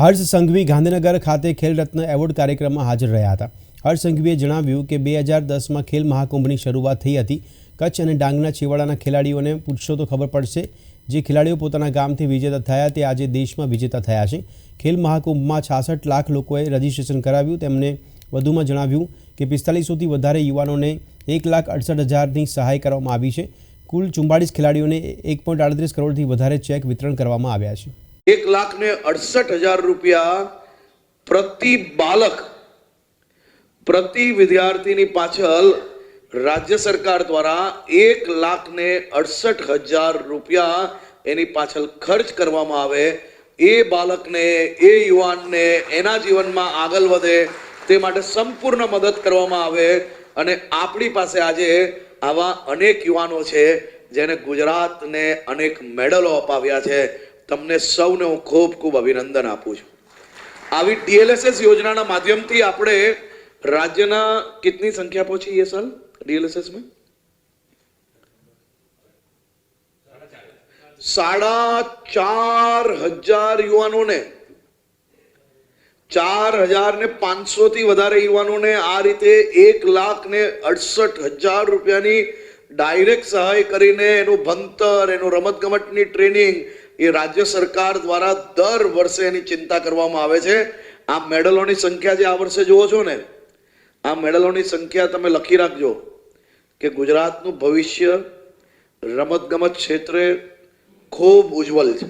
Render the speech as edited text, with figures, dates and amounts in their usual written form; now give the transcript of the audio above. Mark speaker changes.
Speaker 1: હર્ષ સંઘવી ગાંધીનગર ખાતે ખેલ રત્ન એવોર્ડ કાર્યક્રમમાં હાજર રહ્યા હતા। હર્ષ સંઘવીએ જણાવ્યું કે 2010માં ખેલ મહાકુંભની શરૂઆત થઈ હતી। કચ્છ અને ડાંગના છેવાડાના ખેલાડીઓને પૂછશો તો ખબર પડશે। જે ખેલાડીઓ પોતાના ગામથી વિજેતા થયા તે આજે દેશમાં વિજેતા થયા છે। ખેલ મહાકુંભમાં 66 લાખ લોકોએ રજીસ્ટ્રેશન કરાવ્યું। તેમણે વધુમાં જણાવ્યું કે 4500થી વધારે યુવાનોને 1,68,000ની સહાય કરવામાં આવી છે। કુલ 44 ખેલાડીઓને 1.38 કરોડથી વધારે ચેક વિતરણ કરવામાં આવ્યા છે।
Speaker 2: 1,68,000 रुपया प्रति बालक प्रति विद्यार्थी पाछल राज्य सरकार द्वारा 1,68,000 रुपया एनी पाछल खर्च करवामां आवे। ए बालक ने ए युवान ने एना जीवन में आगल वधे ते माटे संपूर्ण मदद करवामां आवे। अने आपणी पासे आजे आवा अनेक युवानो छे जेने गुजरात ने अनेक मेडलो अपाव्या छे। तमने सौने हूँ खूब खूब अभिनंदन आपू छूं। आवी डीएलएसएस योजना माध्यम थी आपणे राज्यना कितनी संख्या पहुंची ये साल डीएलएसएस में 4,500 युवानों ने 4,500 थी वधारे युवानों ने आ रीते 1,68,000 रुपयानी डायरेक्ट सहाय करीने एनु भंतर एनु रमतगमतनी ट्रेनिंग ये राज्य सरकार द्वारा दर वर्षे एनी चिंता करवामां आवे छे। आ मेडलोनी संख्या जे आ वर्षे जोवो छो ने आ मेडलोनी संख्या तमे लखी राखजो के गुजरातनुं भविष्य रमतगमत क्षेत्रे खूब उज्जवल छे।